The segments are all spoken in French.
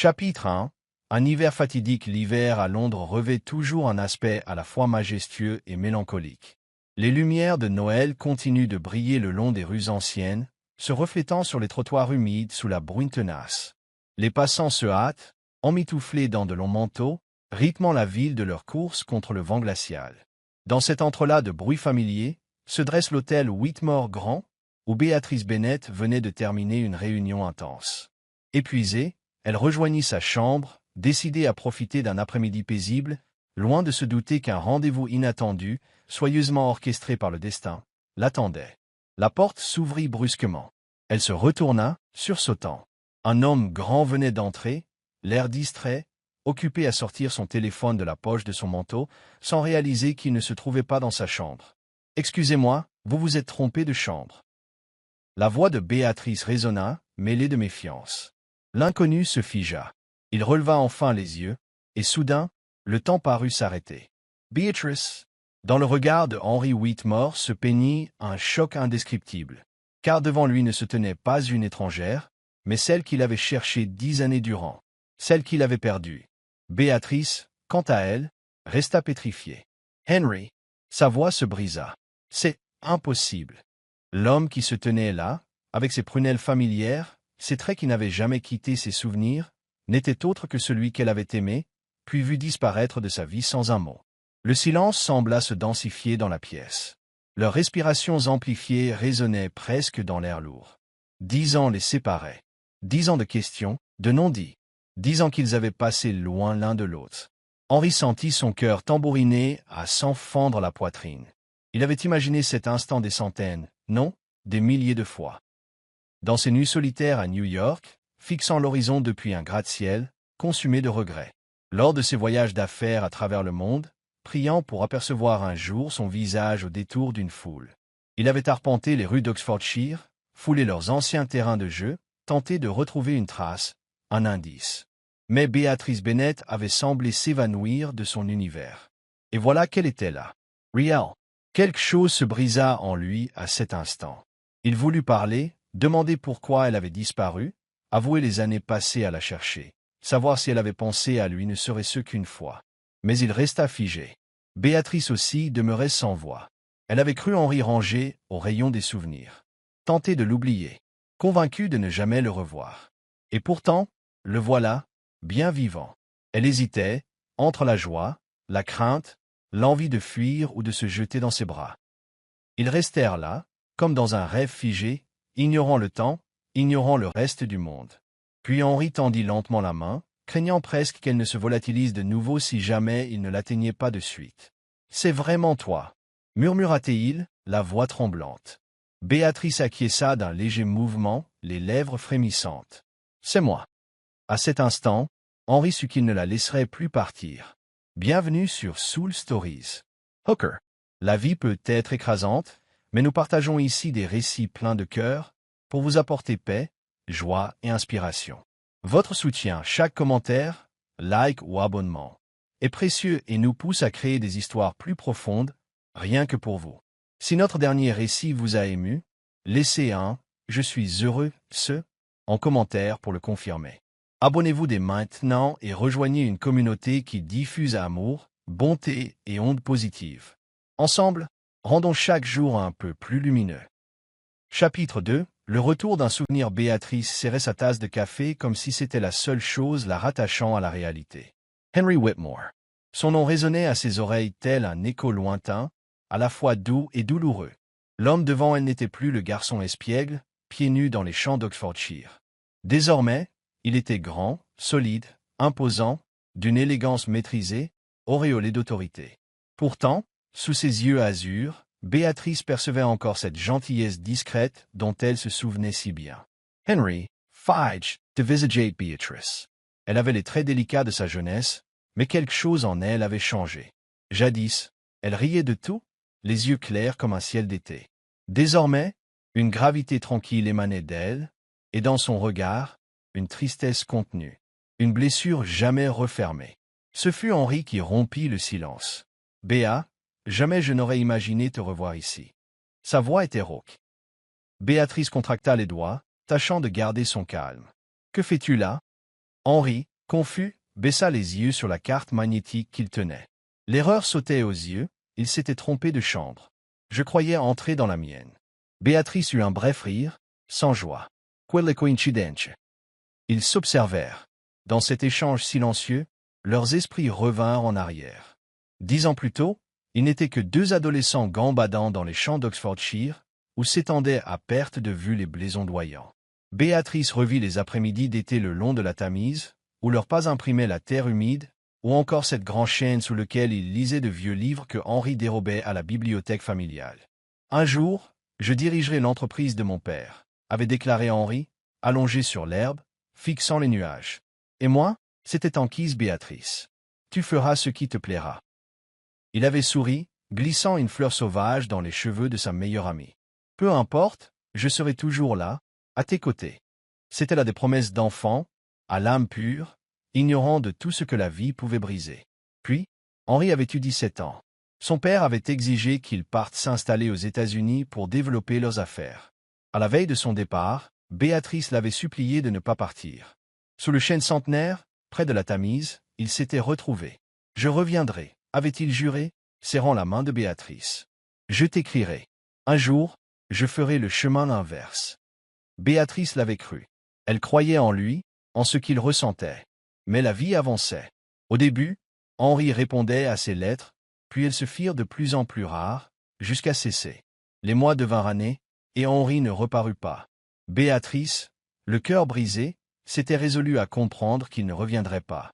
Chapitre 1. Un hiver fatidique. L'hiver à Londres revêt toujours un aspect à la fois majestueux et mélancolique. Les lumières de Noël continuent de briller le long des rues anciennes, se reflétant sur les trottoirs humides sous la bruine tenace. Les passants se hâtent, emmitouflés dans de longs manteaux, rythmant la ville de leur course contre le vent glacial. Dans cet entrelac de bruit familier, se dresse l'hôtel Whitmore Grand, où Béatrice Bennet venait de terminer une réunion intense. Épuisée, elle rejoignit sa chambre, décidée à profiter d'un après-midi paisible, loin de se douter qu'un rendez-vous inattendu, soigneusement orchestré par le destin, l'attendait. La porte s'ouvrit brusquement. Elle se retourna, sursautant. Un homme grand venait d'entrer, l'air distrait, occupé à sortir son téléphone de la poche de son manteau, sans réaliser qu'il ne se trouvait pas dans sa chambre. « Excusez-moi, vous vous êtes trompé de chambre. » La voix de Béatrice résonna, mêlée de méfiance. L'inconnu se figea. Il releva enfin les yeux, et soudain, le temps parut s'arrêter. « Béatrice !» Dans le regard de Henry Whitmore se peignit un choc indescriptible, car devant lui ne se tenait pas une étrangère, mais celle qu'il avait cherchée 10 années durant, celle qu'il avait perdue. Béatrice, quant à elle, resta pétrifiée. « Henry !» Sa voix se brisa. « C'est impossible. » L'homme qui se tenait là, avec ses prunelles familières, ses traits qui n'avaient jamais quitté ses souvenirs, n'était autre que celui qu'elle avait aimé, puis vu disparaître de sa vie sans un mot. Le silence sembla se densifier dans la pièce. Leurs respirations amplifiées résonnaient presque dans l'air lourd. 10 ans les séparaient. 10 ans de questions, de non-dits. 10 ans qu'ils avaient passé loin l'un de l'autre. Henri sentit son cœur tambouriner à s'en fendre la poitrine. Il avait imaginé cet instant des centaines, non, des milliers de fois. Dans ses nuits solitaires à New York, fixant l'horizon depuis un gratte-ciel, consumé de regrets. Lors de ses voyages d'affaires à travers le monde, priant pour apercevoir un jour son visage au détour d'une foule. Il avait arpenté les rues d'Oxfordshire, foulé leurs anciens terrains de jeu, tenté de retrouver une trace, un indice. Mais Béatrice Bennet avait semblé s'évanouir de son univers. Et voilà qu'elle était là. Réelle. Quelque chose se brisa en lui à cet instant. Il voulut parler, demander pourquoi elle avait disparu, avouer les années passées à la chercher, savoir si elle avait pensé à lui ne serait-ce qu'une fois. Mais il resta figé. Béatrice aussi demeurait sans voix. Elle avait cru Henri rangé au rayon des souvenirs. Tentée de l'oublier, convaincue de ne jamais le revoir. Et pourtant, le voilà, bien vivant. Elle hésitait, entre la joie, la crainte, l'envie de fuir ou de se jeter dans ses bras. Ils restèrent là, comme dans un rêve figé, ignorant le temps, ignorant le reste du monde. Puis Henri tendit lentement la main, craignant presque qu'elle ne se volatilise de nouveau si jamais il ne l'atteignait pas de suite. « C'est vraiment toi » murmura-t-il, la voix tremblante. Béatrice acquiesça d'un léger mouvement, les lèvres frémissantes. « C'est moi. » À cet instant, Henri sut qu'il ne la laisserait plus partir. Bienvenue sur Soul Stories. Hooker. La vie peut être écrasante, mais nous partageons ici des récits pleins de cœur pour vous apporter paix, joie et inspiration. Votre soutien, chaque commentaire, like ou abonnement, est précieux et nous pousse à créer des histoires plus profondes, rien que pour vous. Si notre dernier récit vous a ému, laissez un « Je suis heureux » en commentaire pour le confirmer. Abonnez-vous dès maintenant et rejoignez une communauté qui diffuse amour, bonté et ondes positives. Ensemble, rendons chaque jour un peu plus lumineux. Chapitre 2. Le retour d'un souvenir. Béatrice serrait sa tasse de café comme si c'était la seule chose la rattachant à la réalité. Henry Whitmore. Son nom résonnait à ses oreilles tel un écho lointain, à la fois doux et douloureux. L'homme devant elle n'était plus le garçon espiègle, pieds nus dans les champs d'Oxfordshire. Désormais, il était grand, solide, imposant, d'une élégance maîtrisée, auréolé d'autorité. Pourtant, sous ses yeux azur, Béatrice percevait encore cette gentillesse discrète dont elle se souvenait si bien. Henry, Fudge, de Visagate Beatrice. Elle avait les traits délicats de sa jeunesse, mais quelque chose en elle avait changé. Jadis, elle riait de tout, les yeux clairs comme un ciel d'été. Désormais, une gravité tranquille émanait d'elle, et dans son regard, une tristesse contenue, une blessure jamais refermée. Ce fut Henri qui rompit le silence. « Béa, jamais je n'aurais imaginé te revoir ici. » Sa voix était rauque. Béatrice contracta les doigts, tâchant de garder son calme. « Que fais-tu là ?» Henri, Confus, baissa les yeux sur la carte magnétique qu'il tenait. L'erreur sautait aux yeux, il s'était trompé de chambre. Je croyais entrer dans la mienne. Béatrice eut un bref rire, sans joie. Quelle coïncidence. Ils s'observèrent. Dans cet échange silencieux, leurs esprits revinrent en arrière. 10 ans plus tôt, ils n'étaient que deux adolescents gambadant dans les champs d'Oxfordshire, où s'étendaient à perte de vue les blés ondoyants. Béatrice revit les après-midi d'été le long de la Tamise, où leurs pas imprimaient la terre humide, ou encore cette grande chaîne sous laquelle il lisait de vieux livres que Henri dérobait à la bibliothèque familiale. Un jour, je dirigerai l'entreprise de mon père, avait déclaré Henri, allongé sur l'herbe, fixant les nuages. Et moi, c'était enquise Béatrice. Tu feras ce qui te plaira. Il avait souri, glissant une fleur sauvage dans les cheveux de sa meilleure amie. Peu importe, je serai toujours là, à tes côtés. C'était là des promesses d'enfant, à l'âme pure, ignorant de tout ce que la vie pouvait briser. Puis, Henri avait eu 17 ans. Son père avait exigé qu'il parte s'installer aux États-Unis pour développer leurs affaires. À la veille de son départ, Béatrice l'avait supplié de ne pas partir. Sous le chêne centenaire, près de la Tamise, ils s'étaient retrouvés. « Je reviendrai », avait-il juré, serrant la main de Béatrice. « Je t'écrirai. Un jour, je ferai le chemin inverse. » Béatrice l'avait cru. Elle croyait en lui, en ce qu'il ressentait. Mais la vie avançait. Au début, Henri répondait à ses lettres, puis elles se firent de plus en plus rares, jusqu'à cesser. Les mois devinrent années, et Henri ne reparut pas. Béatrice, le cœur brisé, s'était résolue à comprendre qu'il ne reviendrait pas.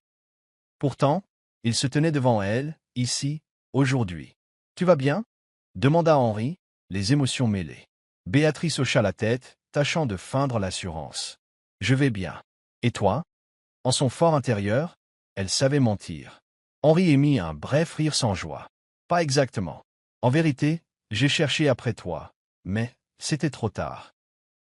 Pourtant, il se tenait devant elle, ici, aujourd'hui. « Tu vas bien ?» demanda Henri, les émotions mêlées. Béatrice hocha la tête, tâchant de feindre l'assurance. « Je vais bien. Et toi ?» En son fort intérieur, elle savait mentir. Henri émit un bref rire sans joie. « Pas exactement. En vérité, j'ai cherché après toi, mais c'était trop tard. »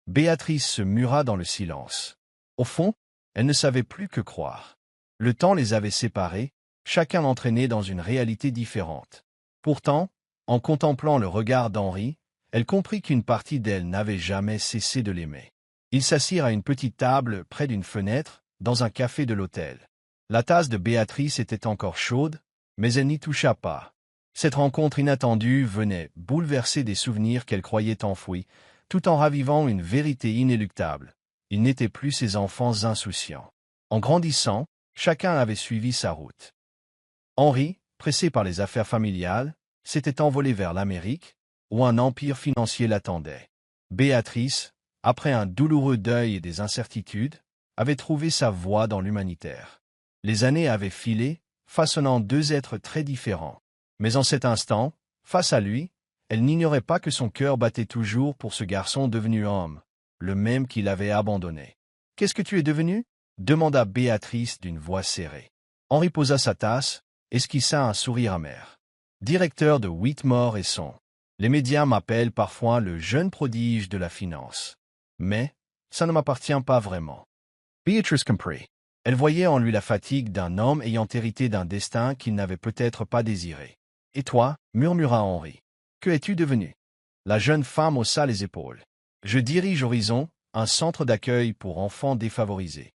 Béatrice se mura dans le silence. Au fond, elle ne savait plus que croire. Le temps les avait séparés, chacun l'entraînait dans une réalité différente. Pourtant, en contemplant le regard d'Henri, elle comprit qu'une partie d'elle n'avait jamais cessé de l'aimer. Ils s'assirent à une petite table près d'une fenêtre, dans un café de l'hôtel. La tasse de Béatrice était encore chaude, mais elle n'y toucha pas. Cette rencontre inattendue venait bouleverser des souvenirs qu'elle croyait enfouis, tout en ravivant une vérité inéluctable. Ils n'étaient plus ces enfants insouciants. En grandissant, chacun avait suivi sa route. Henri, pressé par les affaires familiales, s'était envolé vers l'Amérique, où un empire financier l'attendait. Béatrice, après un douloureux deuil et des incertitudes, avait trouvé sa voie dans l'humanitaire. Les années avaient filé, façonnant deux êtres très différents. Mais en cet instant, face à lui, elle n'ignorait pas que son cœur battait toujours pour ce garçon devenu homme, le même qui l'avait abandonné. « Qu'est-ce que tu es devenu ?» demanda Béatrice d'une voix serrée. Henri posa sa tasse, esquissa un sourire amer. « Directeur de Whitmore et Son. Les médias m'appellent parfois le jeune prodige de la finance. Mais ça ne m'appartient pas vraiment. » Béatrice comprit. Elle voyait en lui la fatigue d'un homme ayant hérité d'un destin qu'il n'avait peut-être pas désiré. « Et toi ?» murmura Henri. « Que es-tu devenu ?» La jeune femme haussa les épaules. « Je dirige Horizon, un centre d'accueil pour enfants défavorisés. »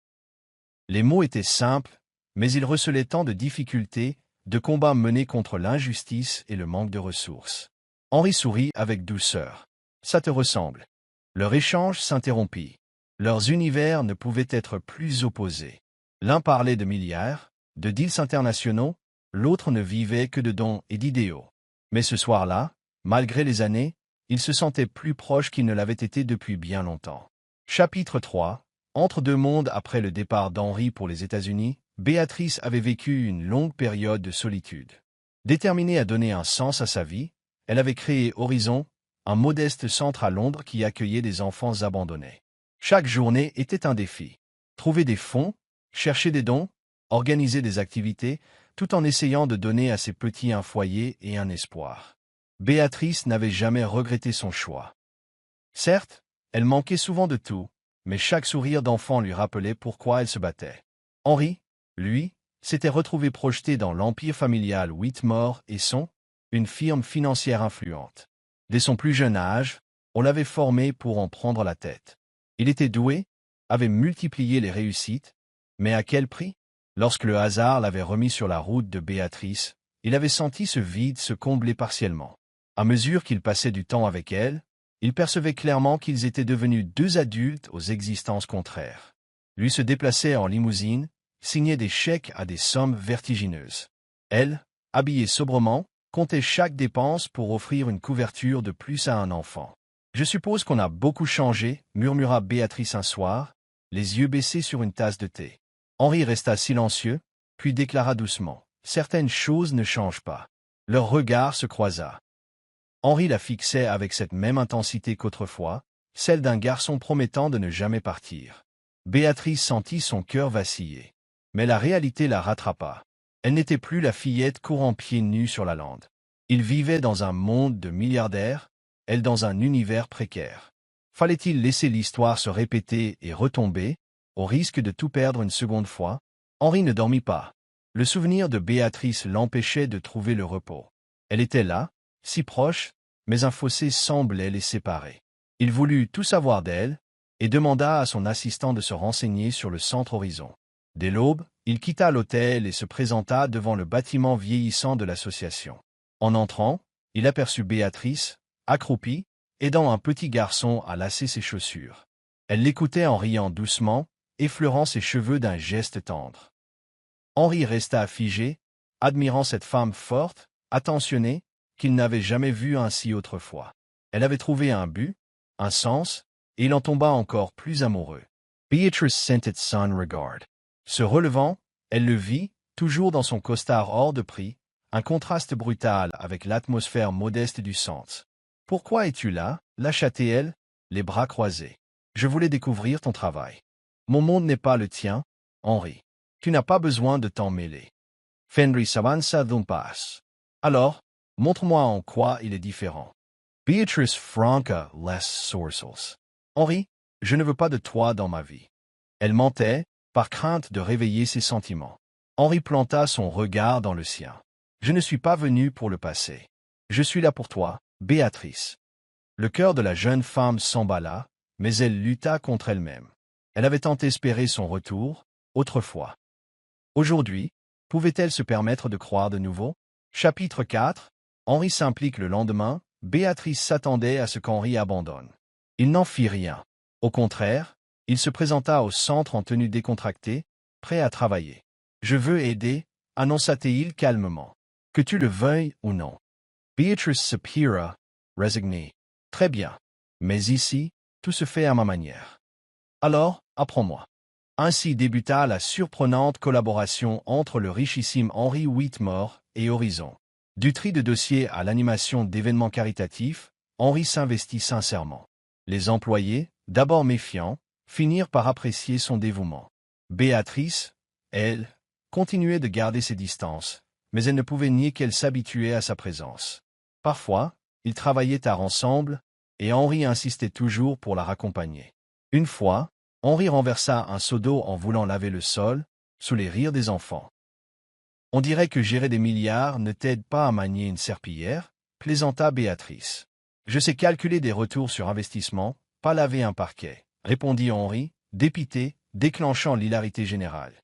Les mots étaient simples, mais ils recelaient tant de difficultés, de combats menés contre l'injustice et le manque de ressources. Henri sourit avec douceur. « Ça te ressemble. » Leur échange s'interrompit. Leurs univers ne pouvaient être plus opposés. L'un parlait de milliards, de deals internationaux, l'autre ne vivait que de dons et d'idéaux. Mais ce soir-là, malgré les années, ils se sentaient plus proches qu'ils ne l'avaient été depuis bien longtemps. Chapitre 3. Entre deux mondes. Après le départ d'Henri pour les États-Unis, Béatrice avait vécu une longue période de solitude. Déterminée à donner un sens à sa vie, elle avait créé Horizon, un modeste centre à Londres qui accueillait des enfants abandonnés. Chaque journée était un défi. Trouver des fonds, chercher des dons, organiser des activités, tout en essayant de donner à ces petits un foyer et un espoir. Béatrice n'avait jamais regretté son choix. Certes, elle manquait souvent de tout, mais chaque sourire d'enfant lui rappelait pourquoi elle se battait. Henri, lui, s'était retrouvé projeté dans l'empire familial Whitmore et Son, une firme financière influente. Dès son plus jeune âge, on l'avait formé pour en prendre la tête. Il était doué, avait multiplié les réussites, mais à quel prix? Lorsque le hasard l'avait remis sur la route de Béatrice, il avait senti ce vide se combler partiellement. À mesure qu'il passait du temps avec elle, il percevait clairement qu'ils étaient devenus deux adultes aux existences contraires. Lui se déplaçait en limousine, signait des chèques à des sommes vertigineuses. Elle, habillée sobrement, comptait chaque dépense pour offrir une couverture de plus à un enfant. « Je suppose qu'on a beaucoup changé », murmura Béatrice un soir, les yeux baissés sur une tasse de thé. Henri resta silencieux, puis déclara doucement « Certaines choses ne changent pas. » Leur regard se croisa. Henri la fixait avec cette même intensité qu'autrefois, celle d'un garçon promettant de ne jamais partir. Béatrice sentit son cœur vaciller. Mais la réalité la rattrapa. Elle n'était plus la fillette courant pieds nus sur la lande. Il vivait dans un monde de milliardaires, elle dans un univers précaire. Fallait-il laisser l'histoire se répéter et retomber, au risque de tout perdre une seconde fois? Henri ne dormit pas. Le souvenir de Béatrice l'empêchait de trouver le repos. Elle était là, si proche, mais un fossé semblait les séparer. Il voulut tout savoir d'elle, et demanda à son assistant de se renseigner sur le centre Horizon. Dès l'aube, il quitta l'hôtel et se présenta devant le bâtiment vieillissant de l'association. En entrant, il aperçut Béatrice, accroupie, aidant un petit garçon à lasser ses chaussures. Elle l'écoutait en riant doucement, effleurant ses cheveux d'un geste tendre. Henri resta figé, admirant cette femme forte, attentionnée, qu'il n'avait jamais vue ainsi autrefois. Elle avait trouvé un but, un sens, et il en tomba encore plus amoureux. Beatrice sentit son regard. Se relevant, elle le vit, toujours dans son costard hors de prix, un contraste brutal avec l'atmosphère modeste du centre. « Pourquoi es-tu là » lâcha-t-elle, les bras croisés. « Je voulais découvrir ton travail. Mon monde n'est pas le tien, Henri. Tu n'as pas besoin de t'en mêler. » Fenris s'avança d'un pas. « Alors, montre-moi en quoi il est différent. » Beatrice franca les sourcils. « Henri, je ne veux pas de toi dans ma vie. » Elle mentait, par crainte de réveiller ses sentiments. Henri planta son regard dans le sien. « Je ne suis pas venu pour le passé. Je suis là pour toi, Béatrice. » Le cœur de la jeune femme s'emballa, mais elle lutta contre elle-même. Elle avait tant espéré son retour, autrefois. Aujourd'hui, pouvait-elle se permettre de croire de nouveau? Chapitre 4. Henri s'implique le lendemain. Béatrice s'attendait à ce qu'Henri abandonne. Il n'en fit rien. Au contraire, il se présenta au centre en tenue décontractée, prêt à travailler. « Je veux aider » annonça-t-il calmement. « Que tu le veuilles ou non. » Beatrice soupira, résignée. « Très bien. Mais ici, tout se fait à ma manière. Alors, apprends-moi. » Ainsi débuta la surprenante collaboration entre le richissime Henri Whitmore et Horizon. Du tri de dossiers à l'animation d'événements caritatifs, Henri s'investit sincèrement. Les employés, d'abord méfiants, finirent par apprécier son dévouement. Béatrice, elle, continuait de garder ses distances, mais elle ne pouvait nier qu'elle s'habituait à sa présence. Parfois, ils travaillaient ensemble, et Henri insistait toujours pour la raccompagner. Une fois, Henri renversa un seau d'eau en voulant laver le sol, sous les rires des enfants. « On dirait que gérer des milliards ne t'aide pas à manier une serpillière », plaisanta Béatrice. « Je sais calculer des retours sur investissement, pas laver un parquet », répondit Henri, dépité, déclenchant l'hilarité générale.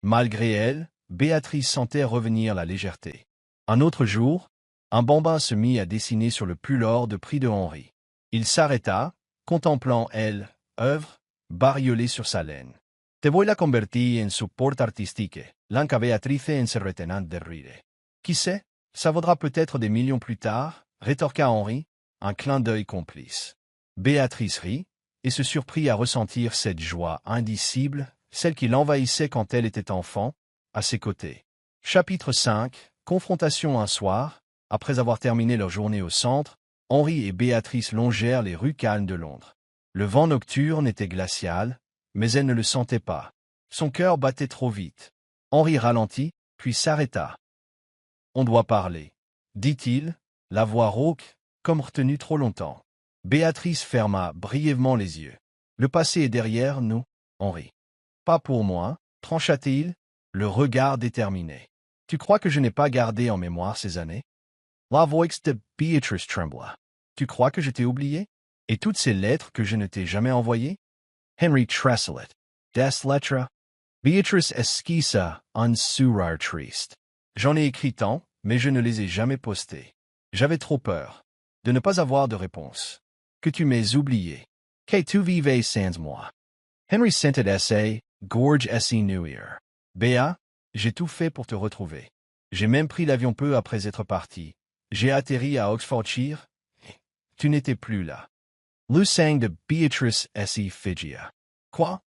Malgré elle, Béatrice sentait revenir la légèreté. Un autre jour, un bambin se mit à dessiner sur le pull hors de prix de Henri. Il s'arrêta, contemplant elle, œuvre, bariolée sur sa laine. « Te voy la convertir en support artistique », lança Béatrice en se retenant de rire. « Qui sait, ça vaudra peut-être des millions plus tard », rétorqua Henri, un clin d'œil complice. Béatrice rit, et se surprit à ressentir cette joie indicible, celle qui l'envahissait quand elle était enfant, à ses côtés. Chapitre 5. Confrontation un soir. Après avoir terminé leur journée au centre, Henri et Béatrice longèrent les rues calmes de Londres. Le vent nocturne était glacial, mais elle ne le sentait pas. Son cœur battait trop vite. Henri ralentit, puis s'arrêta. « On doit parler, » dit-il, la voix rauque, comme retenue trop longtemps. Béatrice ferma brièvement les yeux. « Le passé est derrière nous, Henri. »« Pas pour moi, » trancha-t-il, le regard déterminé. « Tu crois que je n'ai pas gardé en mémoire ces années ?» La voix de Béatrice trembla. « Tu crois que je t'ai oublié? Et toutes ces lettres que je ne t'ai jamais envoyées? » Henry Tresselet. Des lettres. Beatrice esquissa un sourire triste. J'en ai écrit tant, mais je ne les ai jamais postés. J'avais trop peur de ne pas avoir de réponse. Que tu m'aies oublié. Que tu vivais sans moi. Henry Sented essay, Gorge essay New Year. Béa, j'ai tout fait pour te retrouver. J'ai même pris l'avion peu après être parti. J'ai atterri à Oxfordshire. Tu n'étais plus là. Le sang de Beatrice essay Figia. Quoi?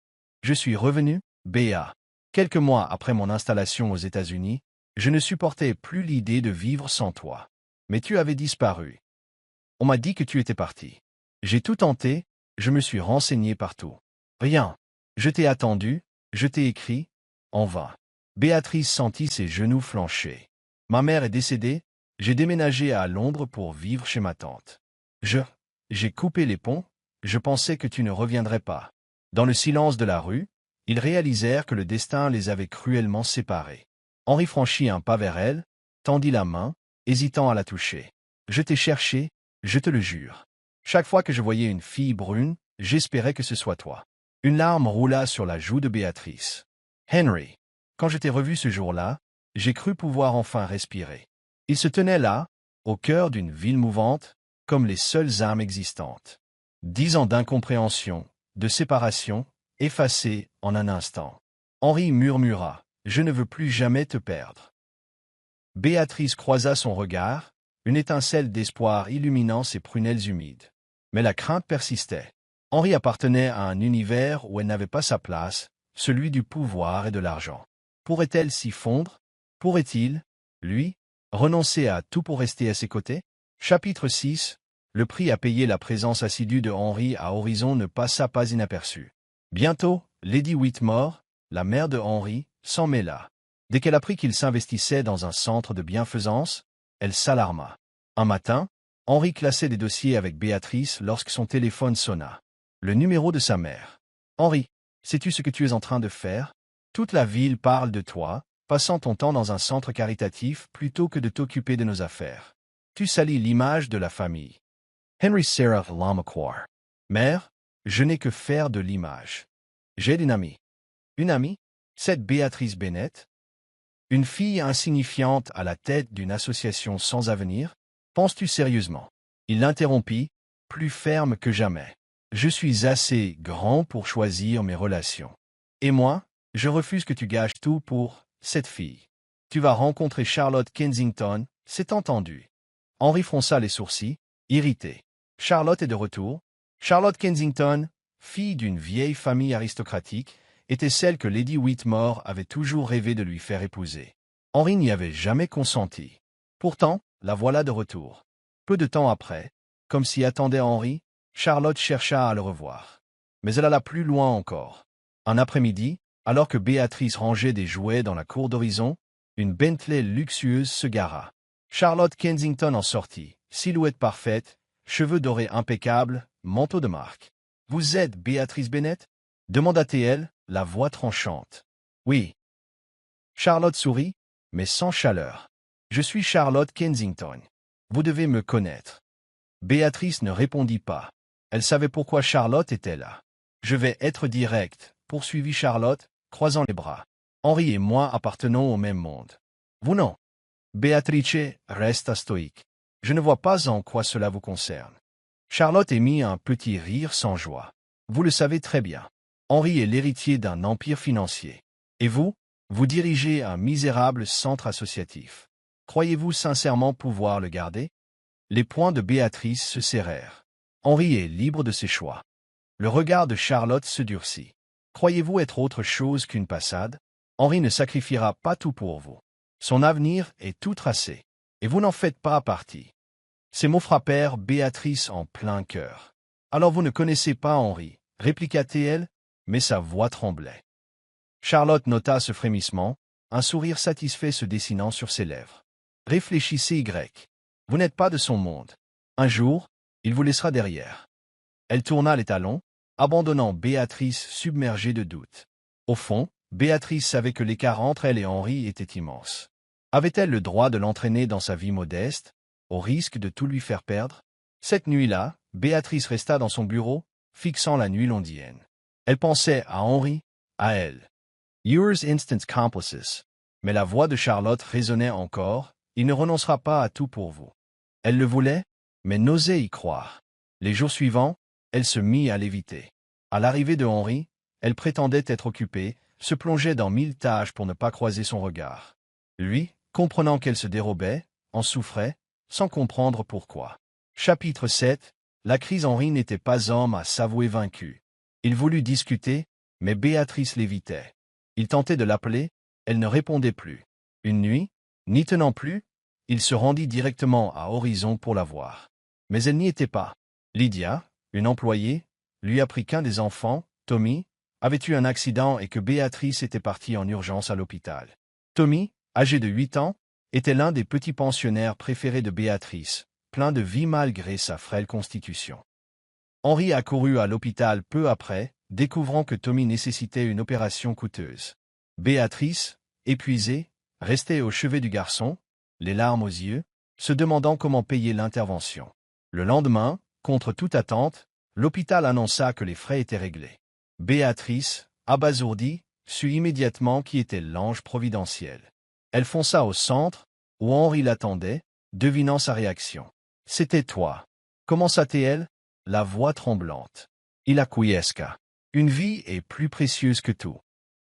Je suis revenu, Béa. Quelques mois après mon installation aux États-Unis, je ne supportais plus l'idée de vivre sans toi. Mais tu avais disparu. On m'a dit que tu étais parti. J'ai tout tenté, je me suis renseigné partout. Rien. Je t'ai attendu, je t'ai écrit, en vain. Béatrice sentit ses genoux flancher. Ma mère est décédée, j'ai déménagé à Londres pour vivre chez ma tante. J'ai coupé les ponts, je pensais que tu ne reviendrais pas. Dans le silence de la rue, ils réalisèrent que le destin les avait cruellement séparés. Henri franchit un pas vers elle, tendit la main, hésitant à la toucher. Je t'ai cherché, je te le jure. Chaque fois que je voyais une fille brune, j'espérais que ce soit toi. Une larme roula sur la joue de Béatrice. Henry, quand je t'ai revu ce jour-là, j'ai cru pouvoir enfin respirer. Il se tenait là, au cœur d'une ville mouvante, comme les seules âmes existantes. 10 ans d'incompréhension, de séparation, effacés en un instant. Henri murmura, « Je ne veux plus jamais te perdre. » Béatrice croisa son regard, une étincelle d'espoir illuminant ses prunelles humides. Mais la crainte persistait. Henri appartenait à un univers où elle n'avait pas sa place, celui du pouvoir et de l'argent. Pourrait-elle s'y fondre? Pourrait-il, lui, renoncer à tout pour rester à ses côtés? Chapitre 6. Le prix à payer. La présence assidue de Henri à Horizon ne passa pas inaperçue. Bientôt, Lady Whitmore, la mère de Henri, s'en mêla. Dès qu'elle apprit qu'il s'investissait dans un centre de bienfaisance, elle s'alarma. Un matin, Henri classait des dossiers avec Béatrice lorsque son téléphone sonna. Le numéro de sa mère. « Henri, sais-tu ce que tu es en train de faire? Toute la ville parle de toi, passant ton temps dans un centre caritatif plutôt que de t'occuper de nos affaires. Tu salis l'image de la famille. » Henry Sarah Lamaquar. « Mère, je n'ai que faire de l'image. J'ai une amie. » « Une amie? Cette Béatrice Bennett? Une fille insignifiante à la tête d'une association sans avenir? Penses-tu sérieusement? » Il l'interrompit, plus ferme que jamais. « Je suis assez grand pour choisir mes relations. Et moi, je refuse que tu gâches tout pour cette fille. Tu vas rencontrer Charlotte Kensington, c'est entendu. » Henri fronça les sourcils, irrité. Charlotte est de retour. Charlotte Kensington, fille d'une vieille famille aristocratique, était celle que Lady Whitmore avait toujours rêvé de lui faire épouser. Henri n'y avait jamais consenti. Pourtant, la voilà de retour. Peu de temps après, comme s'y attendait Henri, Charlotte chercha à le revoir. Mais elle alla plus loin encore. Un après-midi, alors que Béatrice rangeait des jouets dans la cour d'Horizon, une Bentley luxueuse se gara. Charlotte Kensington en sortit, silhouette parfaite, cheveux dorés impeccables, manteau de marque. « Vous êtes Béatrice Bennett ?» demanda-t-elle, la voix tranchante. « Oui. » Charlotte sourit, mais sans chaleur. « Je suis Charlotte Kensington. Vous devez me connaître. » Béatrice ne répondit pas. Elle savait pourquoi Charlotte était là. « Je vais être directe, » poursuivit Charlotte, croisant les bras. « Henri et moi appartenons au même monde. Vous non. » Béatrice resta stoïque. « Je ne vois pas en quoi cela vous concerne. » Charlotte émit un petit rire sans joie. « Vous le savez très bien. Henri est l'héritier d'un empire financier. Et vous, vous dirigez un misérable centre associatif. Croyez-vous sincèrement pouvoir le garder? » Les poings de Béatrice se serrèrent. Henri est libre de ses choix. Le regard de Charlotte se durcit. Croyez-vous être autre chose qu'une passade? Henri ne sacrifiera pas tout pour vous. Son avenir est tout tracé. Et vous n'en faites pas partie. Ces mots frappèrent Béatrice en plein cœur. « Alors vous ne connaissez pas Henri, » répliqua-t-elle, mais sa voix tremblait. Charlotte nota ce frémissement, un sourire satisfait se dessinant sur ses lèvres. « Réfléchissez, Y. Vous n'êtes pas de son monde. Un jour, il vous laissera derrière. » Elle tourna les talons, abandonnant Béatrice submergée de doutes. Au fond, Béatrice savait que l'écart entre elle et Henri était immense. Avait-elle le droit de l'entraîner dans sa vie modeste, au risque de tout lui faire perdre? Cette nuit-là, Béatrice resta dans son bureau, fixant la nuit londienne. Elle pensait à Henri, à elle. Yours instant complices. Mais la voix de Charlotte résonnait encore. Il ne renoncera pas à tout pour vous. Elle le voulait, mais n'osait y croire. Les jours suivants, elle se mit à l'éviter. À l'arrivée de Henri, elle prétendait être occupée, se plongeait dans 1000 tâches pour ne pas croiser son regard. Lui, comprenant qu'elle se dérobait, en souffrait, sans comprendre pourquoi. Chapitre 7. La crise Henri n'était pas homme à s'avouer vaincu. Il voulut discuter, mais Béatrice l'évitait. Il tentait de l'appeler, elle ne répondait plus. Une nuit, n'y tenant plus, il se rendit directement à Horizon pour la voir. Mais elle n'y était pas. Lydia, une employée, lui apprit qu'un des enfants, Tommy, avait eu un accident et que Béatrice était partie en urgence à l'hôpital. Tommy, âgé de 8 ans, était l'un des petits pensionnaires préférés de Béatrice, plein de vie malgré sa frêle constitution. Henri accourut à l'hôpital peu après, découvrant que Tommy nécessitait une opération coûteuse. Béatrice, épuisée, restait au chevet du garçon, les larmes aux yeux, se demandant comment payer l'intervention. Le lendemain, contre toute attente, l'hôpital annonça que les frais étaient réglés. Béatrice, abasourdie, sut immédiatement qui était l'ange providentiel. Elle fonça au centre, où Henri l'attendait, devinant sa réaction. « C'était toi. » commença-t-elle, la voix tremblante. Il acquiesca. « Une vie est plus précieuse que tout. »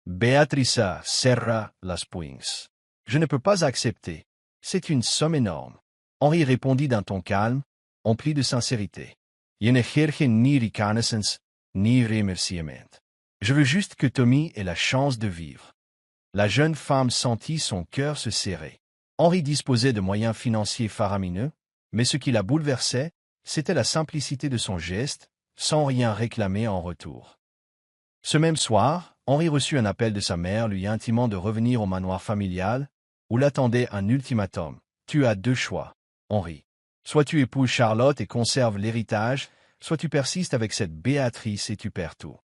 Beatrice serra las puins. « Je ne peux pas accepter. C'est une somme énorme. » Henri répondit d'un ton calme, empli de sincérité. « Je ne cherche ni reconnaissance, ni remerciement. Je veux juste que Tommy ait la chance de vivre. » La jeune femme sentit son cœur se serrer. Henri disposait de moyens financiers faramineux, mais ce qui la bouleversait, c'était la simplicité de son geste, sans rien réclamer en retour. Ce même soir, Henri reçut un appel de sa mère lui intimant de revenir au manoir familial, où l'attendait un ultimatum. « Tu as deux choix, Henri. Soit tu épouses Charlotte et conserves l'héritage, soit tu persistes avec cette Béatrice et tu perds tout. »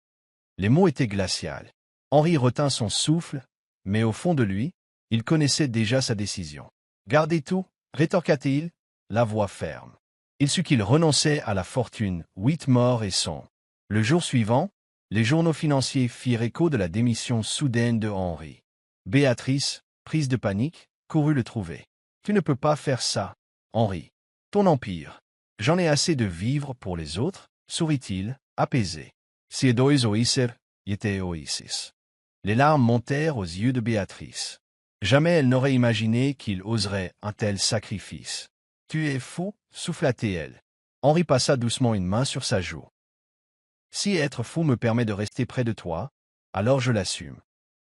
Les mots étaient glaciaux. Henri retint son souffle, mais au fond de lui, il connaissait déjà sa décision. « Gardez tout, rétorqua-t-il, la voix ferme. Il sut qu'il renonçait à la fortune, 8 morts et son. Le jour suivant, les journaux financiers firent écho de la démission soudaine de Henri. Béatrice, prise de panique, courut le trouver. « Tu ne peux pas faire ça, Henri. Ton empire. J'en ai assez de vivre pour les autres, sourit-il, apaisé. Si edois oisser, yete oisis. » Les larmes montèrent aux yeux de Béatrice. Jamais elle n'aurait imaginé qu'il oserait un tel sacrifice. « Tu es fou » souffla-t-elle. Henri passa doucement une main sur sa joue. « Si être fou me permet de rester près de toi, alors je l'assume. »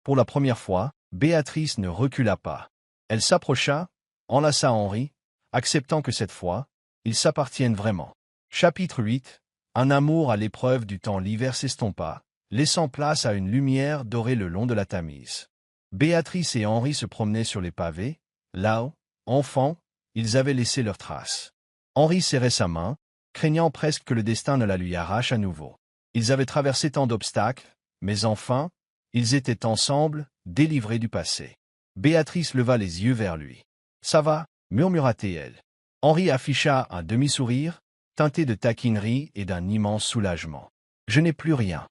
Pour la première fois, Béatrice ne recula pas. Elle s'approcha, enlaça Henri, acceptant que cette fois, ils s'appartiennent vraiment. Chapitre 8. Un amour à l'épreuve du temps. L'hiver s'estompa, laissant place à une lumière dorée le long de la Tamise. Béatrice et Henri se promenaient sur les pavés. Là-haut, enfants, ils avaient laissé leurs traces. Henri serrait sa main, craignant presque que le destin ne la lui arrache à nouveau. Ils avaient traversé tant d'obstacles, mais enfin, ils étaient ensemble, délivrés du passé. Béatrice leva les yeux vers lui. « Ça va » murmura-t-elle. Henri afficha un demi-sourire, teinté de taquinerie et d'un immense soulagement. « Je n'ai plus rien. »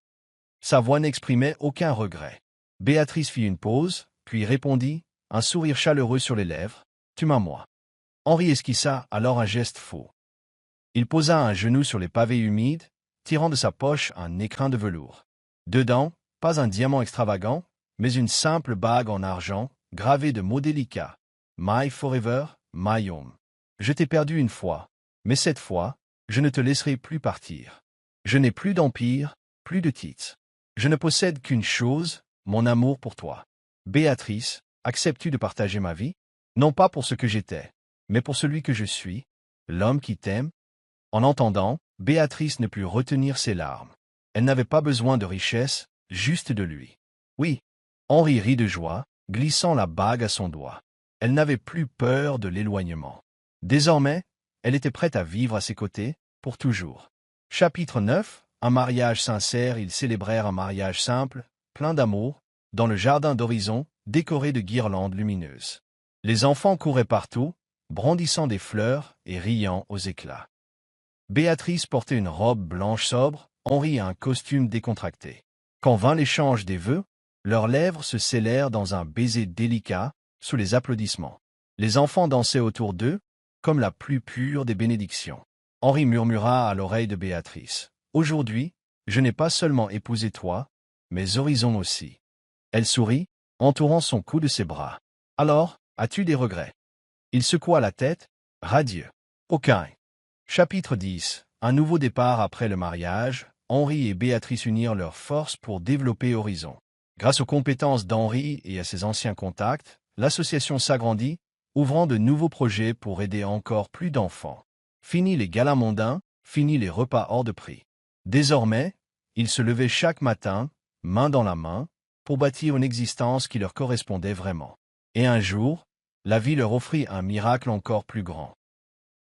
Sa voix n'exprimait aucun regret. Béatrice fit une pause, puis répondit, un sourire chaleureux sur les lèvres. « Tu m'as moi. » Henri esquissa alors un geste faux. Il posa un genou sur les pavés humides, tirant de sa poche un écrin de velours. Dedans, pas un diamant extravagant, mais une simple bague en argent, gravée de mots délicats. « My forever, my home. » Je t'ai perdu une fois, mais cette fois, je ne te laisserai plus partir. Je n'ai plus d'empire, plus de titres. Je ne possède qu'une chose, mon amour pour toi. Béatrice, acceptes-tu de partager ma vie? Non pas pour ce que j'étais, mais pour celui que je suis, l'homme qui t'aime. En entendant, Béatrice ne put retenir ses larmes. Elle n'avait pas besoin de richesse, juste de lui. Oui. Henri rit de joie, glissant la bague à son doigt. Elle n'avait plus peur de l'éloignement. Désormais, elle était prête à vivre à ses côtés, pour toujours. Chapitre 9. Un mariage sincère. Ils célébrèrent un mariage simple, plein d'amour, dans le jardin d'Horizon, décoré de guirlandes lumineuses. Les enfants couraient partout, brandissant des fleurs et riant aux éclats. Béatrice portait une robe blanche sobre, Henri un costume décontracté. Quand vint l'échange des vœux, Leurs lèvres se scellèrent dans un baiser délicat, sous les applaudissements. Les enfants dansaient autour d'eux, comme la plus pure des bénédictions. Henri murmura à l'oreille de Béatrice. « Aujourd'hui, je n'ai pas seulement épousé toi, mais Horizon aussi. » Elle sourit, entourant son cou de ses bras. « Alors, as-tu des regrets ?» Il secoua la tête, radieux. « Aucun. » Chapitre 10. Un nouveau départ après le mariage. Henri et Béatrice unirent leurs forces pour développer Horizon. Grâce aux compétences d'Henri et à ses anciens contacts, l'association s'agrandit, ouvrant de nouveaux projets pour aider encore plus d'enfants. Fini les galas mondains, fini les repas hors de prix. Désormais, ils se levaient chaque matin, main dans la main, pour bâtir une existence qui leur correspondait vraiment. Et un jour, la vie leur offrit un miracle encore plus grand.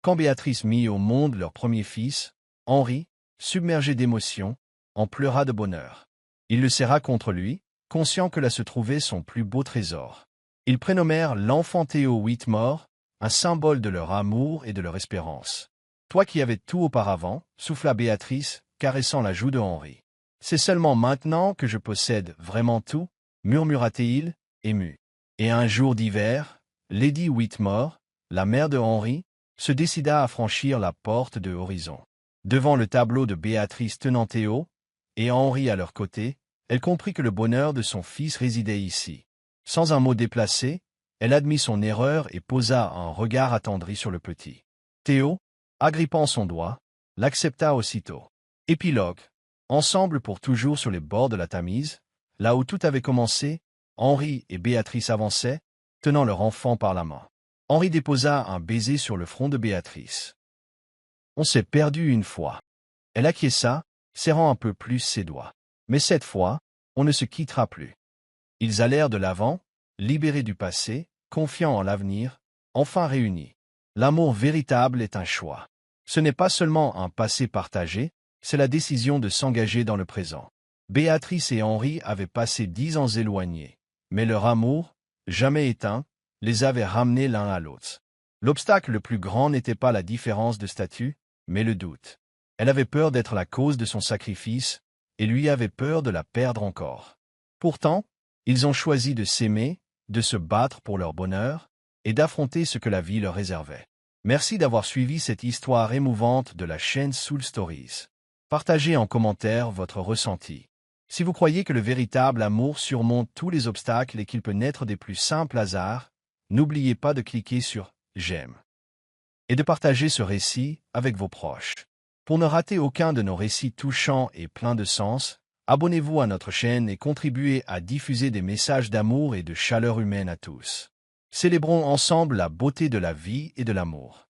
Quand Béatrice mit au monde leur premier fils, Henri, submergé d'émotion, en pleura de bonheur. Il le serra contre lui, conscient que là se trouvait son plus beau trésor. Ils prénommèrent l'enfant Théo Whitmore, un symbole de leur amour et de leur espérance. « Toi qui avais tout auparavant, » souffla Béatrice, caressant la joue de Henri. « C'est seulement maintenant que je possède vraiment tout, » murmura-t-il, ému. Et un jour d'hiver, Lady Whitmore, la mère de Henri, se décida à franchir la porte de Horizon. Devant le tableau de Béatrice tenant Théo, et Henri à leur côté, elle comprit que le bonheur de son fils résidait ici. Sans un mot déplacé, elle admit son erreur et posa un regard attendri sur le petit. Théo, agrippant son doigt, l'accepta aussitôt. Épilogue. Ensemble pour toujours sur les bords de la Tamise, là où tout avait commencé, Henri et Béatrice avançaient, tenant leur enfant par la main. Henri déposa un baiser sur le front de Béatrice. « On s'est perdu une fois. » Elle acquiesça, serrant un peu plus ses doigts. « Mais cette fois, on ne se quittera plus. » Ils allèrent de l'avant, libérés du passé, confiants en l'avenir, enfin réunis. L'amour véritable est un choix. Ce n'est pas seulement un passé partagé, c'est la décision de s'engager dans le présent. Béatrice et Henri avaient passé 10 ans éloignés, mais leur amour, jamais éteint, les avait ramenés l'un à l'autre. L'obstacle le plus grand n'était pas la différence de statut, mais le doute. Elle avait peur d'être la cause de son sacrifice, et lui avait peur de la perdre encore. Pourtant, ils ont choisi de s'aimer, de se battre pour leur bonheur, et d'affronter ce que la vie leur réservait. Merci d'avoir suivi cette histoire émouvante de la chaîne Soul Stories. Partagez en commentaire votre ressenti. Si vous croyez que le véritable amour surmonte tous les obstacles et qu'il peut naître des plus simples hasards, n'oubliez pas de cliquer sur « J'aime » et de partager ce récit avec vos proches. Pour ne rater aucun de nos récits touchants et pleins de sens, abonnez-vous à notre chaîne et contribuez à diffuser des messages d'amour et de chaleur humaine à tous. Célébrons ensemble la beauté de la vie et de l'amour.